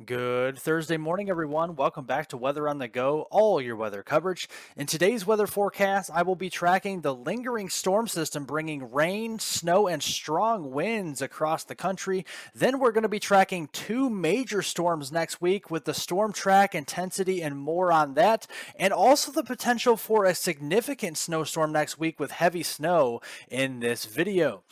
Good Thursday morning, everyone. Welcome back to Weather on the Go, all your weather coverage. In today's weather forecast, I will be tracking the lingering storm system bringing rain, snow, and strong winds across the country. Then we're going to be tracking two major storms next week with the storm track intensity and more on that, and also the potential for a significant snowstorm next week with heavy snow in this video.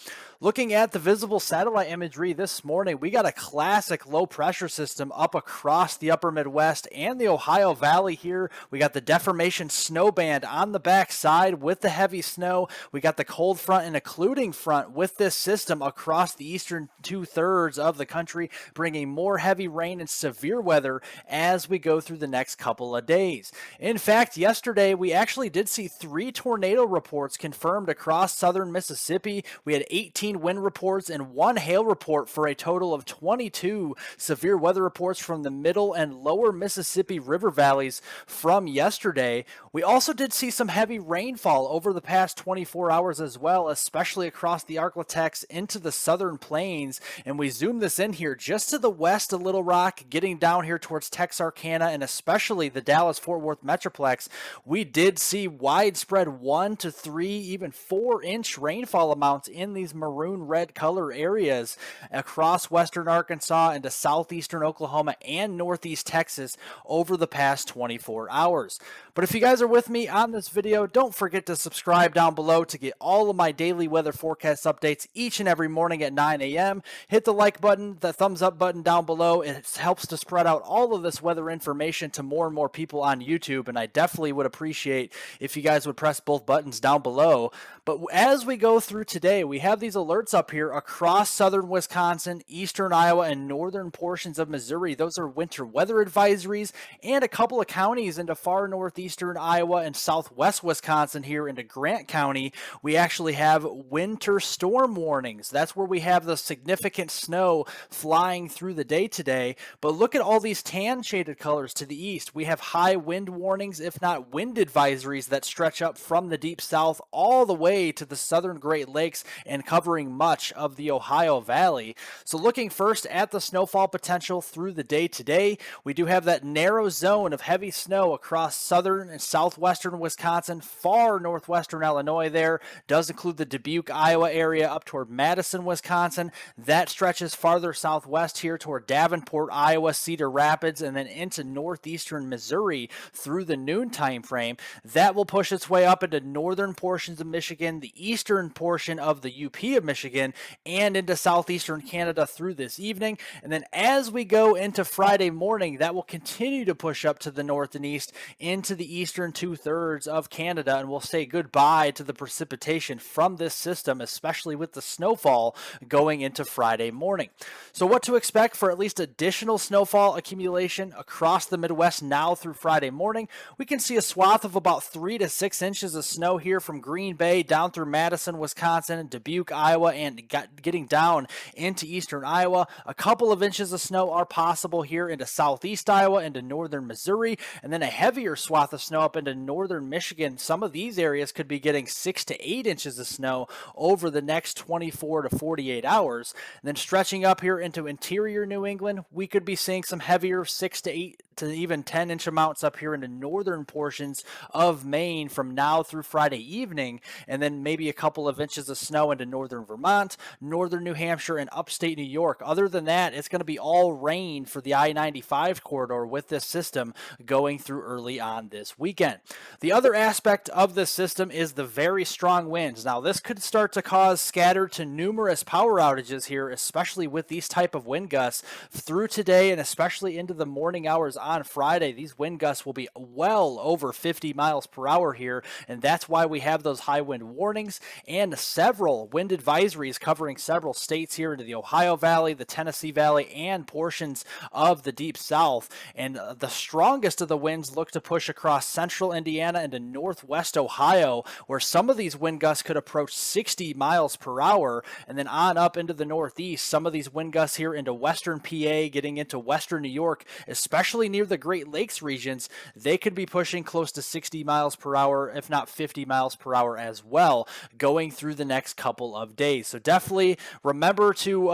Looking at the visible satellite imagery this morning, we got a classic low pressure system up across the upper Midwest and the Ohio Valley here. We got the deformation snow band on the back side with the heavy snow. We got the cold front and occluding front with this system across the eastern two-thirds of the country, bringing more heavy rain and severe weather as we go through the next couple of days. In fact, yesterday we actually did see 3 tornado reports confirmed across southern Mississippi. We had 18 wind reports and 1 hail report for a total of 22 severe weather reports from the middle and lower Mississippi river valleys from yesterday. We also did see some heavy rainfall over the past 24 hours as well, especially across the Arklatex into the southern plains. And we zoom this in here just to the west of Little Rock, getting down here towards Texarkana and especially the Dallas-Fort Worth Metroplex. We did see widespread 1 to 3, even 4-inch rainfall amounts in these maroon red color areas across western Arkansas into southeastern Oklahoma and northeast Texas over the past 24 hours. But if you guys are with me on this video, don't forget to subscribe down below to get all of my daily weather forecast updates each and every morning at 9 a.m. Hit the like button, the thumbs up button down below. It helps to spread out all of this weather information to more and more people on YouTube, and I definitely would appreciate if you guys would press both buttons down below. But as we go through today, we have these alerts up here across southern Wisconsin, eastern Iowa, and northern portions of Missouri. Those are winter weather advisories, and a couple of counties into far northeastern Iowa and southwest Wisconsin here into Grant County. We actually have winter storm warnings. That's where we have the significant snow flying through the day today. But look at all these tan shaded colors to the east. We have high wind warnings, if not wind advisories, that stretch up from the deep south all the way to the southern Great Lakes and covering much of the Ohio Valley. So looking first at the snowfall potential through the day today, we do have that narrow zone of heavy snow across southern and southwestern Wisconsin, far northwestern Illinois there. Does include the Dubuque, Iowa area up toward Madison, Wisconsin. That stretches farther southwest here toward Davenport, Iowa, Cedar Rapids, and then into northeastern Missouri through the noon time frame. That will push its way up into northern portions of Michigan, the eastern portion of the UP of Michigan, and into southeastern Canada through this evening. And then as we go into Friday morning, that will continue to push up to the north and east into the eastern two-thirds of Canada, and we'll say goodbye to the precipitation from this system, especially with the snowfall going into Friday morning. So what to expect for at least additional snowfall accumulation across the Midwest now through Friday morning? We can see a swath of about 3 to 6 inches of snow here from Green Bay down through Madison, Wisconsin, Dubuque, Iowa, and getting down into eastern Iowa. A couple of inches of snow are possible here into southeast Iowa, into northern Missouri, and then a heavier swath of snow up into northern Michigan. Some of these areas could be getting 6 to 8 inches of snow over the next 24 to 48 hours. And then stretching up here into interior New England, we could be seeing some heavier 6 to 8 to even 10-inch amounts up here into northern portions of Maine from now through Friday evening, and then maybe a couple of inches of snow into northern Vermont, northern New Hampshire, and upstate New York. Other than that, it's going to be all rain for the I-95 corridor with this system going through early on this weekend. The other aspect of this system is the very strong winds. Now, this could start to cause scattered to numerous power outages here, especially with these type of wind gusts through today and especially into the morning hours on Friday. These wind gusts will be well over 50 miles per hour here, and that's why we have those high wind warnings and several wind advisories covering several states here into the Ohio Valley, the Tennessee Valley, and portions of the Deep South. And the strongest of the winds look to push across central Indiana into northwest Ohio, where some of these wind gusts could approach 60 miles per hour, and then on up into the northeast. Some of these wind gusts here into western PA, getting into western New York, especially near the Great Lakes regions, they could be pushing close to 60 miles per hour, if not 50 miles per hour as well, going through the next couple of days. So definitely remember to,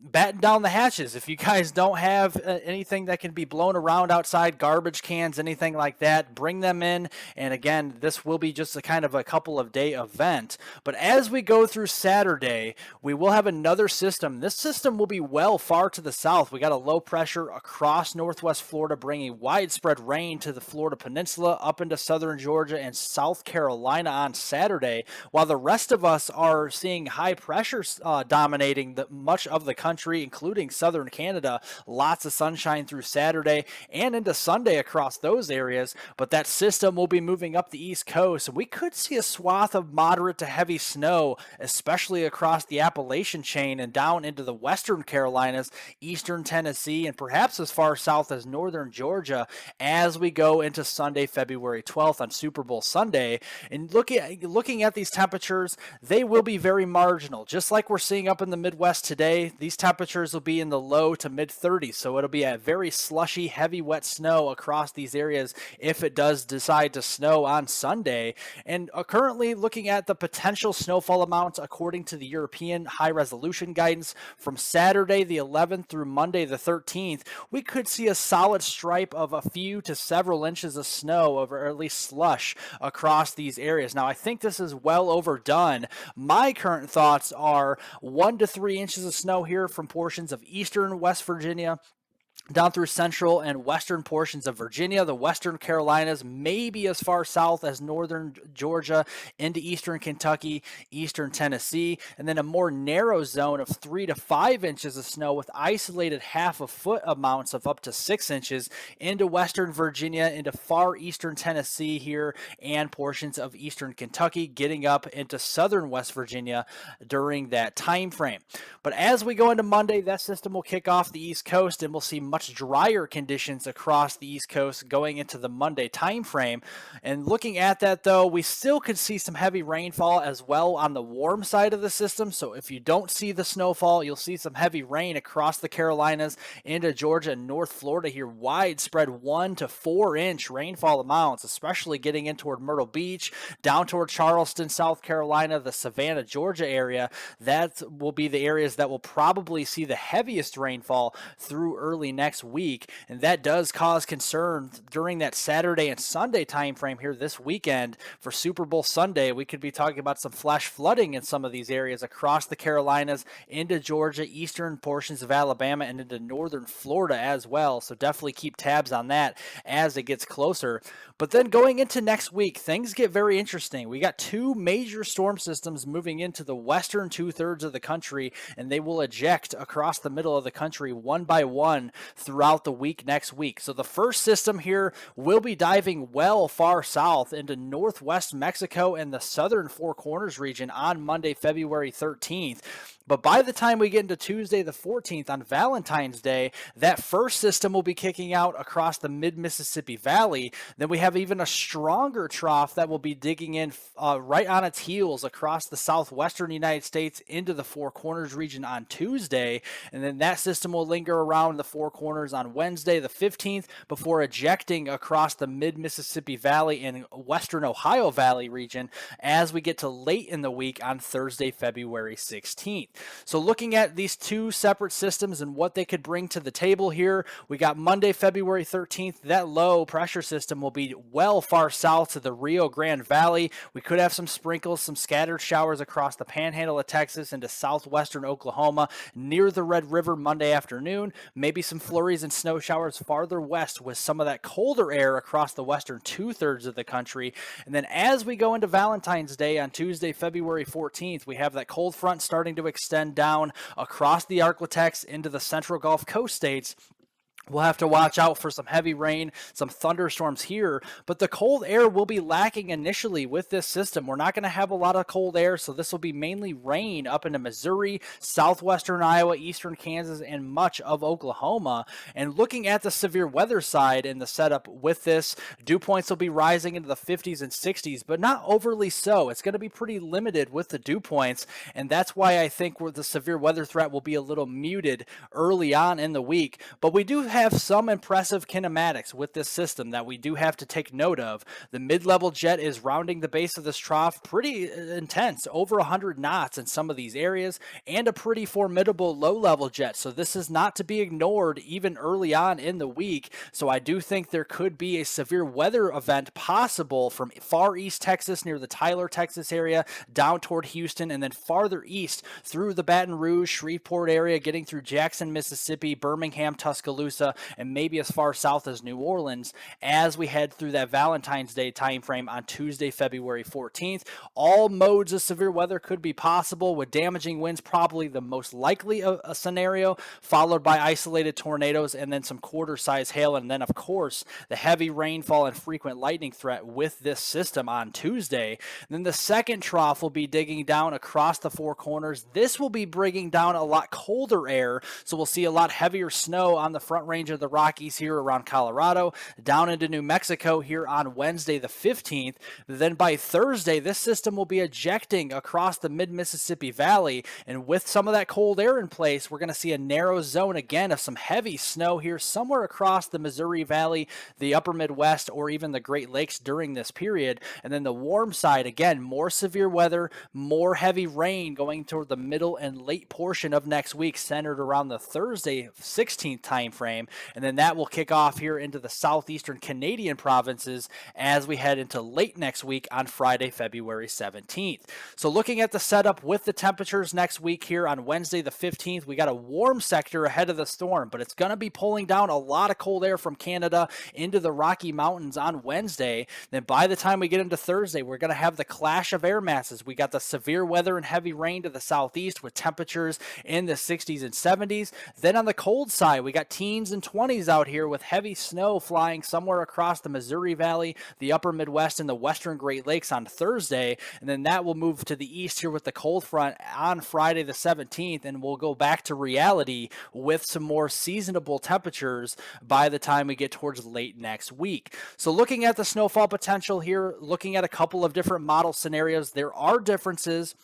batten down the hatches. If you guys don't have anything that can be blown around outside, garbage cans, anything like that, bring them in. And again, this will be just a kind of a couple of day event. But as we go through Saturday, we will have another system. This system will be well far to the south. We got a low pressure across northwest Florida, bringing widespread rain to the Florida Peninsula, up into southern Georgia and South Carolina on Saturday, while the rest of us are seeing high pressure dominating much of the country, including southern Canada. Lots of sunshine through Saturday and into Sunday across those areas, but that system will be moving up the East Coast. We could see a swath of moderate to heavy snow, especially across the Appalachian chain and down into the western Carolinas, eastern Tennessee, and perhaps as far south as northern Georgia as we go into Sunday, February 12th on Super Bowl Sunday. And looking at these temperatures, they will be very marginal. Just like we're seeing up in the Midwest today, these temperatures will be in the low to mid 30s. So it'll be a very slushy, heavy, wet snow across these areas if it does decide to snow on Sunday. And currently looking at the potential snowfall amounts according to the European high resolution guidance from Saturday the 11th through Monday the 13th, we could see a solid stripe of a few to several inches of snow, or at least slush, across these areas. Now, I think this is well overdone. My current thoughts are 1 to 3 inches of snow here from portions of eastern West Virginia down through central and western portions of Virginia, the western Carolinas, maybe as far south as northern Georgia, into eastern Kentucky, eastern Tennessee, and then a more narrow zone of 3 to 5 inches of snow with isolated half a foot amounts of up to 6 inches into western Virginia, into far eastern Tennessee here, and portions of eastern Kentucky, getting up into southern West Virginia during that time frame. But as we go into Monday, that system will kick off the East Coast, and we'll see much drier conditions across the East Coast going into the Monday time frame. And looking at that, though, we still could see some heavy rainfall as well on the warm side of the system. So if you don't see the snowfall, you'll see some heavy rain across the Carolinas into Georgia and North Florida here. Widespread 1 to 4 inch rainfall amounts, especially getting in toward Myrtle Beach, down toward Charleston, South Carolina, the Savannah, Georgia area. That will be the areas that will probably see the heaviest rainfall through early next week, and that does cause concern during that Saturday and Sunday time frame here this weekend. For Super Bowl Sunday, we could be talking about some flash flooding in some of these areas across the Carolinas, into Georgia, eastern portions of Alabama, and into northern Florida as well. So definitely keep tabs on that as it gets closer. But then going into next week, things get very interesting. We got 2 major storm systems moving into the western 2/3 of the country, and they will eject across the middle of the country one by one throughout the week next week. So the first system here will be diving well far south into northwest Mexico and the southern Four Corners region on Monday, February 13th. But by the time we get into Tuesday the 14th on Valentine's Day, that first system will be kicking out across the mid-Mississippi Valley. Then we have even a stronger trough that will be digging in right on its heels across the southwestern United States into the Four Corners region on Tuesday. And then that system will linger around the Four Corners on Wednesday the 15th before ejecting across the mid-Mississippi Valley and western Ohio Valley region as we get to late in the week on Thursday, February 16th. So looking at these 2 separate systems and what they could bring to the table here, we got Monday, February 13th. That low pressure system will be well far south to the Rio Grande Valley. We could have some sprinkles, some scattered showers across the panhandle of Texas into southwestern Oklahoma near the Red River Monday afternoon. Maybe some flurries and snow showers farther west with some of that colder air across the western 2/3 of the country. And then as we go into Valentine's Day on Tuesday, February 14th, we have that cold front starting to extend down across the Arklatex into the central Gulf Coast states. We'll have to watch out for some heavy rain, some thunderstorms here, but the cold air will be lacking initially with this system. We're not going to have a lot of cold air, so this will be mainly rain up into Missouri, southwestern Iowa, eastern Kansas, and much of Oklahoma. And looking at the severe weather side in the setup with this, dew points will be rising into the 50s and 60s, but not overly so. It's going to be pretty limited with the dew points, and that's why I think the severe weather threat will be a little muted early on in the week. But we do have have some impressive kinematics with this system that we do have to take note of. The mid-level jet is rounding the base of this trough pretty intense, over 100 knots in some of these areas, and a pretty formidable low-level jet. So this is not to be ignored even early on in the week. So I do think there could be a severe weather event possible from far east Texas near the Tyler, Texas area down toward Houston, and then farther east through the Baton Rouge, Shreveport area, getting through Jackson, Mississippi, Birmingham, Tuscaloosa, and maybe as far south as New Orleans as we head through that Valentine's Day timeframe on Tuesday, February 14th. All modes of severe weather could be possible, with damaging winds probably the most likely a scenario, followed by isolated tornadoes and then some quarter-size hail, and then, of course, the heavy rainfall and frequent lightning threat with this system on Tuesday. And then the second trough will be digging down across the four corners. This will be bringing down a lot colder air, so we'll see a lot heavier snow on the front range of the Rockies here around Colorado, down into New Mexico here on Wednesday the 15th. Then by Thursday, this system will be ejecting across the mid-Mississippi Valley, and with some of that cold air in place, we're going to see a narrow zone again of some heavy snow here somewhere across the Missouri Valley, the upper Midwest, or even the Great Lakes during this period. And then the warm side, again, more severe weather, more heavy rain going toward the middle and late portion of next week, centered around the Thursday 16th time frame. And then that will kick off here into the southeastern Canadian provinces as we head into late next week on Friday, February 17th. So looking at the setup with the temperatures next week here on Wednesday the 15th, we got a warm sector ahead of the storm, but it's going to be pulling down a lot of cold air from Canada into the Rocky Mountains on Wednesday. Then by the time we get into Thursday, we're going to have the clash of air masses. We got the severe weather and heavy rain to the southeast with temperatures in the 60s and 70s. Then on the cold side, we got teens and 20s out here with heavy snow flying somewhere across the Missouri Valley, the upper Midwest, and the western Great Lakes on Thursday. And then that will move to the east here with the cold front on Friday the 17th, and we'll go back to reality with some more seasonable temperatures by the time we get towards late next week. So looking at the snowfall potential here, looking at a couple of different model scenarios, there are differences.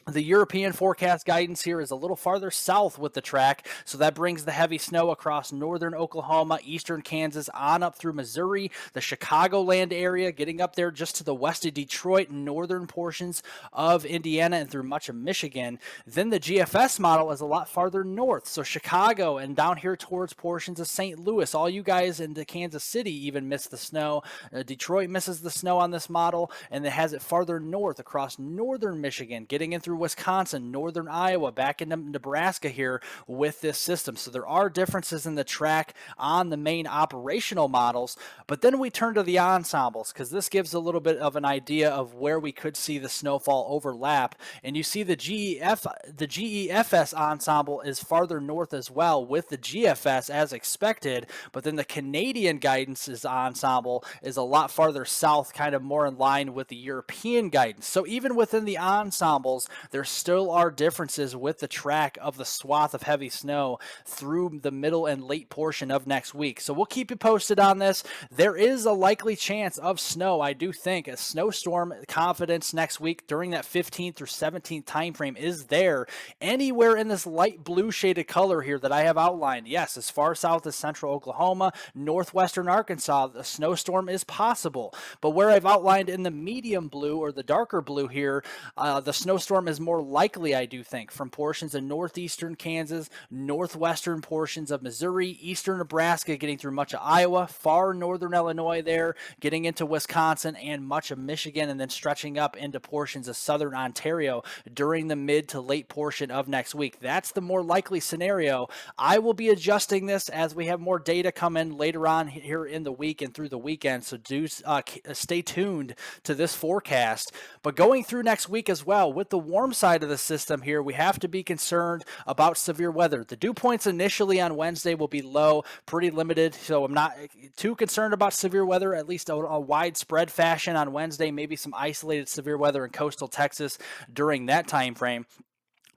The European forecast guidance here is a little farther south with the track, so that brings the heavy snow across northern Oklahoma, eastern Kansas, on up through Missouri, the Chicagoland area, getting up there just to the west of Detroit, northern portions of Indiana, and through much of Michigan. Then the GFS model is a lot farther north, so Chicago and down here towards portions of St. Louis. All you guys into Kansas City even miss the snow. Detroit misses the snow on this model, and it has it farther north across northern Michigan, getting in through Wisconsin, northern Iowa, back into Nebraska here with this system. So there are differences in the track on the main operational models, but then we turn to the ensembles because this gives a little bit of an idea of where we could see the snowfall overlap. And you see the GEFS ensemble is farther north as well with the GFS as expected, but then the Canadian guidance's ensemble is a lot farther south, kind of more in line with the European guidance. So even within the ensembles, there still are differences with the track of the swath of heavy snow through the middle and late portion of next week. So we'll keep you posted on this. There is a likely chance of snow. I do think a snowstorm confidence next week during that 15th through 17th time frame is there. Anywhere in this light blue shaded color here that I have outlined, yes, as far south as central Oklahoma, northwestern Arkansas, the snowstorm is possible. But where I've outlined in the medium blue or the darker blue here, the snowstorm is more likely, I do think, from portions of northeastern Kansas, northwestern portions of Missouri, eastern Nebraska, getting through much of Iowa, far northern Illinois there, getting into Wisconsin and much of Michigan, and then stretching up into portions of southern Ontario during the mid to late portion of next week. That's the more likely scenario. I will be adjusting this as we have more data come in later on here in the week and through the weekend, so do stay tuned to this forecast. But going through next week as well, with the warm side of the system here, we have to be concerned about severe weather. The dew points initially on Wednesday will be low, pretty limited, so I'm not too concerned about severe weather, at least a widespread fashion on Wednesday, maybe some isolated severe weather in coastal Texas during that time frame.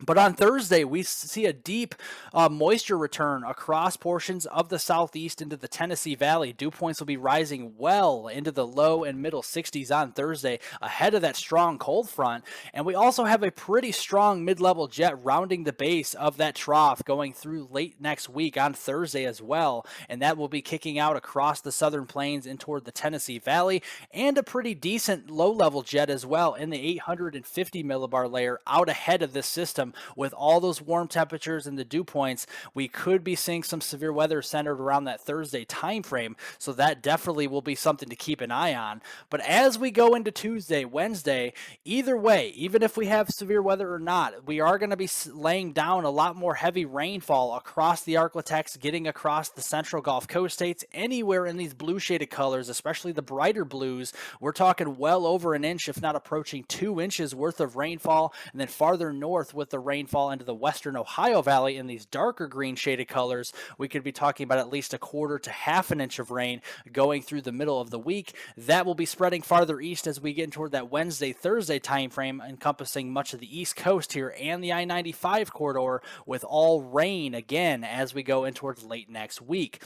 But on Thursday, we see a deep moisture return across portions of the southeast into the Tennessee Valley. Dew points will be rising well into the low and middle 60s on Thursday, ahead of that strong cold front. And we also have a pretty strong mid-level jet rounding the base of that trough going through late next week on Thursday as well. And that will be kicking out across the southern plains and toward the Tennessee Valley, and a pretty decent low-level jet as well in the 850 millibar layer out ahead of this system. With all those warm temperatures and the dew points, we could be seeing some severe weather centered around that Thursday time frame. So that definitely will be something to keep an eye on. But as we go into Tuesday, Wednesday, either way, even if we have severe weather or not, we are going to be laying down a lot more heavy rainfall across the Arklatex, getting across the central Gulf Coast states, anywhere in these blue shaded colors, especially the brighter blues. We're talking well over an inch, if not approaching 2 inches worth of rainfall. And then farther north with the rainfall into the western Ohio Valley in these darker green shaded colors, we could be talking about at least a quarter to half an inch of rain going through the middle of the week. That will be spreading farther east as we get toward that Wednesday, Thursday time frame, encompassing much of the east coast here and the I-95 corridor, with all rain again as we go in towards late next week.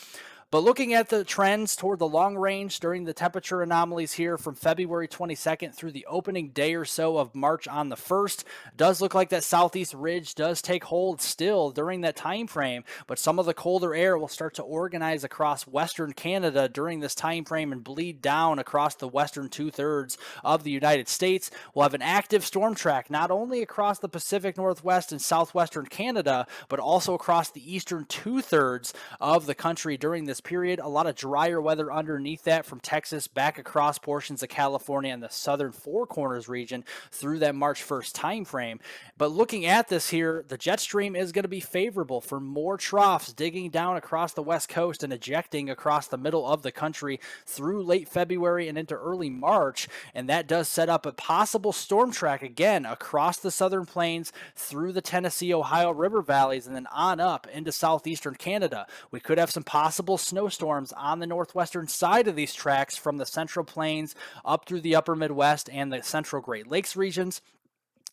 But looking at the trends toward the long range during the temperature anomalies here from February 22nd through the opening day or so of March on the 1st, does look like that southeast ridge does take hold still during that time frame, but some of the colder air will start to organize across western Canada during this time frame and bleed down across the western two-thirds of the United States. We'll have an active storm track not only across the Pacific Northwest and southwestern Canada, but also across the eastern two-thirds of the country during this period. A lot of drier weather underneath that from Texas back across portions of California and the southern Four Corners region through that March 1st time frame. But looking at this here, the jet stream is going to be favorable for more troughs digging down across the west coast and ejecting across the middle of the country through late February and into early March. And that does set up a possible storm track again across the southern plains through the Tennessee, Ohio river valleys and then on up into southeastern Canada. We could have some possible snowstorms on the northwestern side of these tracks from the central plains up through the upper Midwest and the central Great Lakes regions.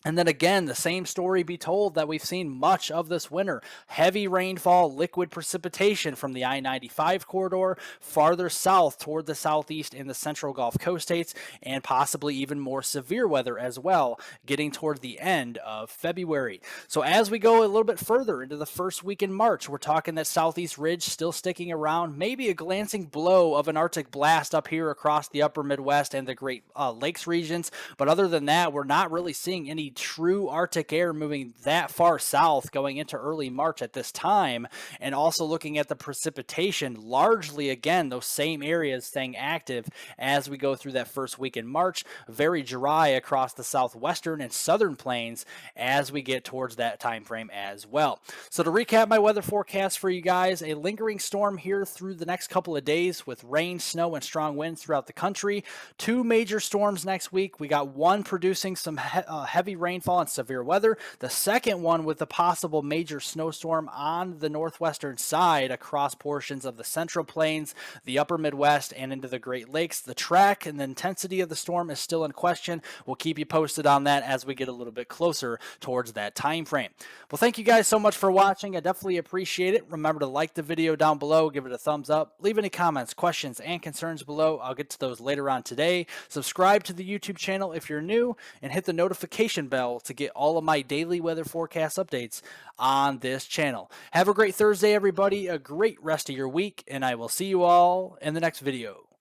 And then again, the same story be told that we've seen much of this winter. Heavy rainfall, liquid precipitation from the I-95 corridor, farther south toward the southeast in the central Gulf Coast states, and possibly even more severe weather as well, getting toward the end of February. So as we go a little bit further into the first week in March, we're talking that southeast ridge still sticking around, maybe a glancing blow of an Arctic blast up here across the upper Midwest and the Great Lakes regions. But other than that, we're not really seeing any true Arctic air moving that far south going into early March at this time. And also looking at the precipitation, largely again those same areas staying active as we go through that first week in March. Very dry across the southwestern and southern plains as we get towards that time frame as well. So to recap my weather forecast for you guys, a lingering storm here through the next couple of days with rain, snow, and strong winds throughout the country. 2 major storms next week. We got one producing some heavy rainfall and severe weather. The second one with a possible major snowstorm on the northwestern side across portions of the central plains, the upper Midwest, and into the Great Lakes. The track and the intensity of the storm is still in question. We'll keep you posted on that as we get a little bit closer towards that time frame. Well, thank you guys so much for watching. I definitely appreciate it. Remember to like the video down below, give it a thumbs up, leave any comments, questions, and concerns below. I'll get to those later on today. Subscribe to the YouTube channel if you're new, and hit the notification bell to get all of my daily weather forecast updates on this channel. Have a great Thursday, everybody, a great rest of your week, and I will see you all in the next video.